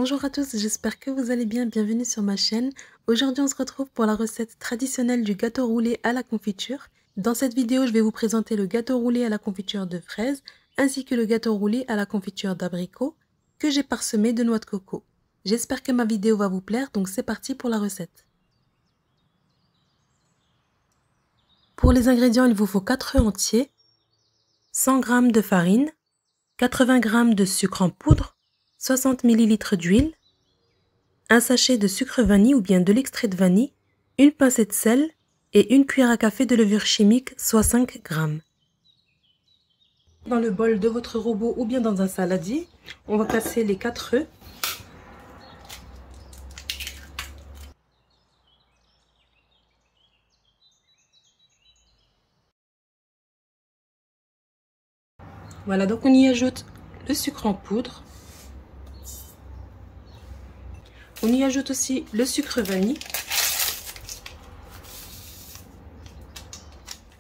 Bonjour à tous, j'espère que vous allez bien, bienvenue sur ma chaîne. Aujourd'hui on se retrouve pour la recette traditionnelle du gâteau roulé à la confiture. Dans cette vidéo je vais vous présenter le gâteau roulé à la confiture de fraises ainsi que le gâteau roulé à la confiture d'abricot que j'ai parsemé de noix de coco. J'espère que ma vidéo va vous plaire, donc c'est parti pour la recette. Pour les ingrédients, il vous faut 4 œufs entiers, 100 g de farine, 80 g de sucre en poudre, 60 ml d'huile, un sachet de sucre vanille ou bien de l'extrait de vanille, une pincée de sel et une cuillère à café de levure chimique, soit 5 g. Dans le bol de votre robot ou bien dans un saladier, on va placer les 4 œufs. Voilà, donc on y ajoute le sucre en poudre. On y ajoute aussi le sucre vanille.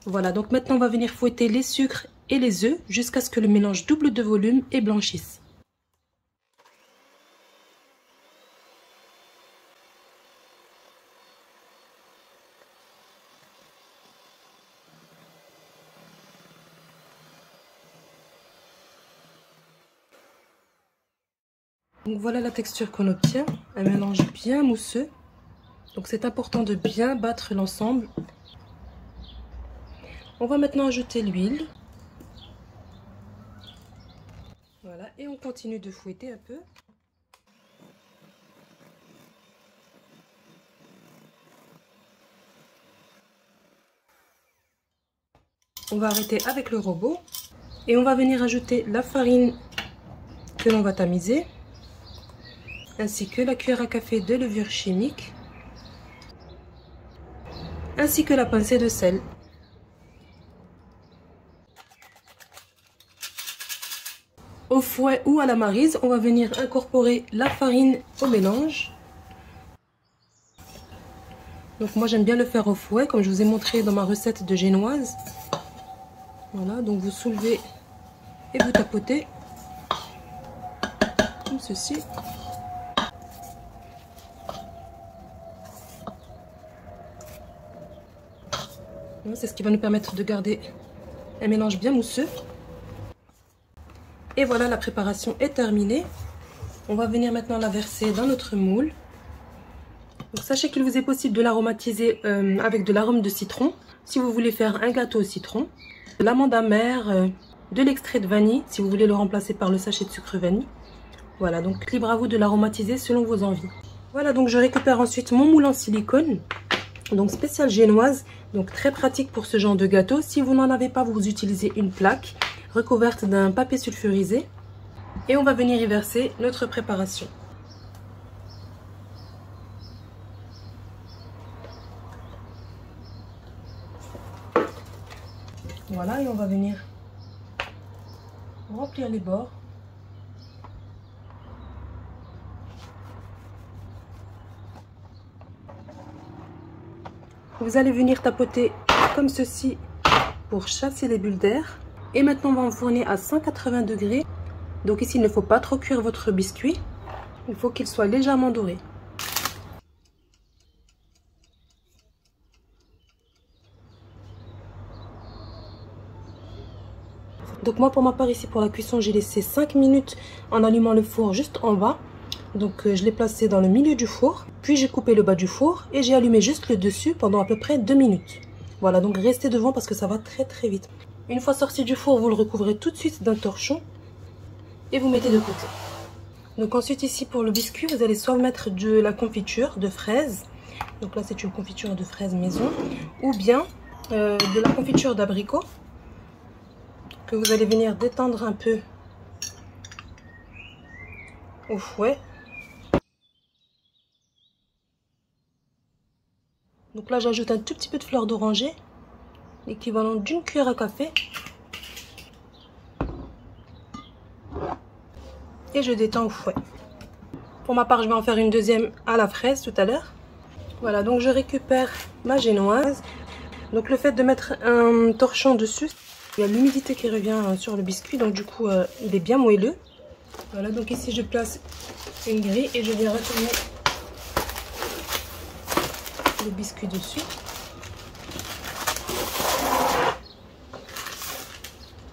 Voilà, donc maintenant on va venir fouetter les sucres et les œufs jusqu'à ce que le mélange double de volume et blanchisse. Donc voilà la texture qu'on obtient, un mélange bien mousseux. Donc c'est important de bien battre l'ensemble. On va maintenant ajouter l'huile. Voilà, et on continue de fouetter un peu. On va arrêter avec le robot et on va venir ajouter la farine que l'on va tamiser, ainsi que la cuillère à café de levure chimique, ainsi que la pincée de sel. Au fouet ou à la maryse, on va venir incorporer la farine au mélange. Donc moi j'aime bien le faire au fouet, comme je vous ai montré dans ma recette de génoise. Voilà, donc vous soulevez et vous tapotez, comme ceci. C'est ce qui va nous permettre de garder un mélange bien mousseux. Et voilà, la préparation est terminée. On va venir maintenant la verser dans notre moule. Donc, sachez qu'il vous est possible de l'aromatiser avec de l'arôme de citron, si vous voulez faire un gâteau au citron, de l'amande amère, de l'extrait de vanille, si vous voulez le remplacer par le sachet de sucre vanille. Voilà, donc libre à vous de l'aromatiser selon vos envies. Voilà, donc je récupère ensuite mon moule en silicone, donc spécial génoise, donc très pratique pour ce genre de gâteau. Si vous n'en avez pas, vous utilisez une plaque recouverte d'un papier sulfurisé et on va venir y verser notre préparation. Voilà, et on va venir remplir les bords. Vous allez venir tapoter comme ceci pour chasser les bulles d'air. Et maintenant on va enfourner à 180 degrés. Donc ici il ne faut pas trop cuire votre biscuit. Il faut qu'il soit légèrement doré. Donc moi pour ma part ici pour la cuisson j'ai laissé 5 minutes en allumant le four juste en bas. Donc je l'ai placé dans le milieu du four. Puis j'ai coupé le bas du four et j'ai allumé juste le dessus pendant à peu près 2 minutes. Voilà, donc restez devant parce que ça va très vite. Une fois sorti du four, vous le recouvrez tout de suite d'un torchon et vous mettez de côté. Donc ensuite ici pour le biscuit, vous allez soit mettre de la confiture de fraises. Donc là c'est une confiture de fraises maison. Ou bien de la confiture d'abricot que vous allez venir détendre un peu au fouet. Donc là j'ajoute un tout petit peu de fleur d'oranger, l'équivalent d'une cuillère à café. Et je détends au fouet. Pour ma part je vais en faire une deuxième à la fraise tout à l'heure. Voilà, donc je récupère ma génoise. Donc le fait de mettre un torchon dessus, il y a l'humidité qui revient sur le biscuit, donc du coup il est bien moelleux. Voilà, donc ici je place une grille et je viens retourner le biscuit dessus.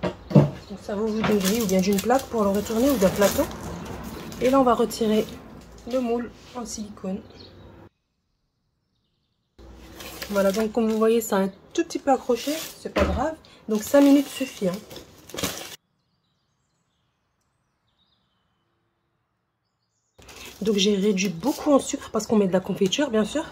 Donc ça vous d'une grille ou bien d'une plaque pour le retourner ou d'un plateau. Et là on va retirer le moule en silicone. Voilà, donc comme vous voyez, ça a un tout petit peu accroché, c'est pas grave. Donc 5 minutes suffit. Donc j'ai réduit beaucoup en sucre parce qu'on met de la confiture, bien sûr.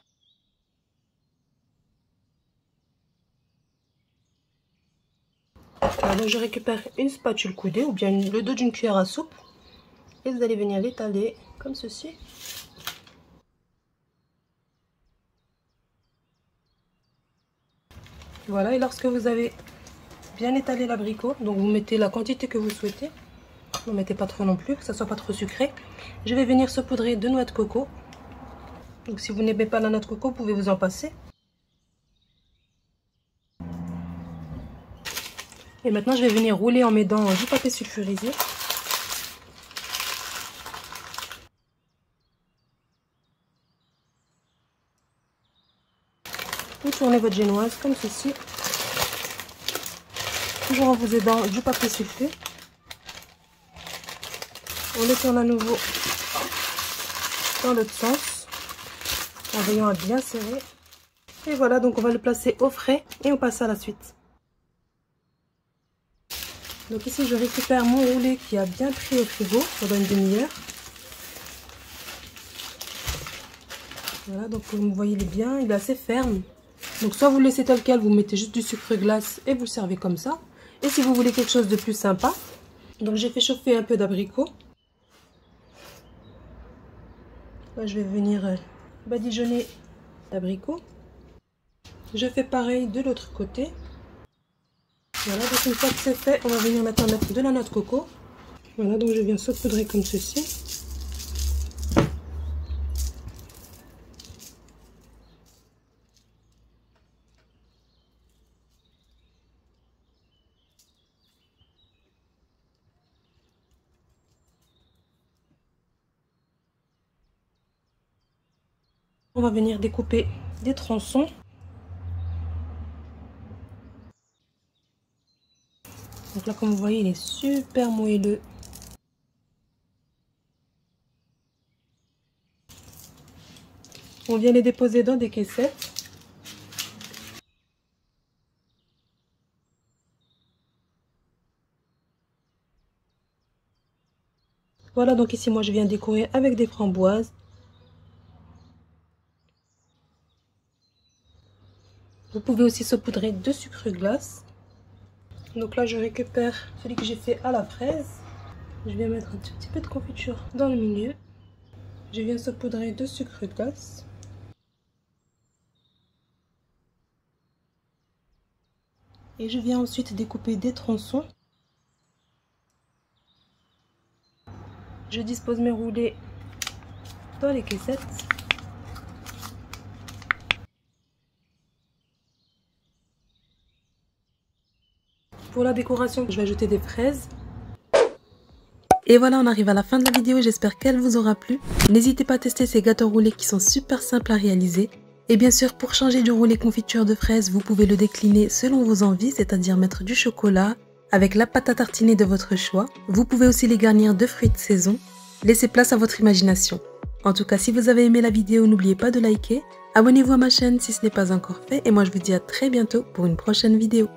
Voilà, donc je récupère une spatule coudée ou bien le dos d'une cuillère à soupe. Et vous allez venir l'étaler comme ceci. Voilà, et lorsque vous avez bien étalé l'abricot, donc vous mettez la quantité que vous souhaitez. Ne mettez pas trop non plus, que ça soit pas trop sucré. Je vais venir saupoudrer de noix de coco. Donc si vous n'aimez pas la noix de coco, vous pouvez vous en passer. Et maintenant, je vais venir rouler en mettant du papier sulfurisé. Vous tournez votre génoise comme ceci. Toujours en vous aidant du papier sulfuré. On le tourne à nouveau dans l'autre sens, en veillant à bien serrer. Et voilà, donc on va le placer au frais et on passe à la suite. Donc ici, je récupère mon roulé qui a bien pris au frigo pendant une demi-heure. Voilà, donc comme vous voyez, il est bien, il est assez ferme. Donc soit vous le laissez tel quel, vous mettez juste du sucre glace et vous le servez comme ça. Et si vous voulez quelque chose de plus sympa, donc j'ai fait chauffer un peu d'abricot. Là, je vais venir badigeonner l'abricot. Je fais pareil de l'autre côté. Voilà, donc une fois que c'est fait, on va venir maintenant mettre de la noix de coco. Voilà, donc je viens saupoudrer comme ceci. On va venir découper des tronçons. Donc là, comme vous voyez, il est super moelleux. On vient les déposer dans des caissettes. Voilà, donc ici, moi, je viens décorer avec des framboises. Vous pouvez aussi saupoudrer de sucre glace. Donc là, je récupère celui que j'ai fait à la fraise. Je viens mettre un tout petit peu de confiture dans le milieu. Je viens saupoudrer de sucre glace. Et je viens ensuite découper des tronçons. Je dispose mes roulés dans les caissettes. Pour la décoration, je vais ajouter des fraises. Et voilà, on arrive à la fin de la vidéo, j'espère qu'elle vous aura plu. N'hésitez pas à tester ces gâteaux roulés qui sont super simples à réaliser. Et bien sûr, pour changer du roulé confiture de fraises, vous pouvez le décliner selon vos envies, c'est-à-dire mettre du chocolat avec la pâte à tartiner de votre choix. Vous pouvez aussi les garnir de fruits de saison. Laissez place à votre imagination. En tout cas, si vous avez aimé la vidéo, n'oubliez pas de liker. Abonnez-vous à ma chaîne si ce n'est pas encore fait. Et moi, je vous dis à très bientôt pour une prochaine vidéo.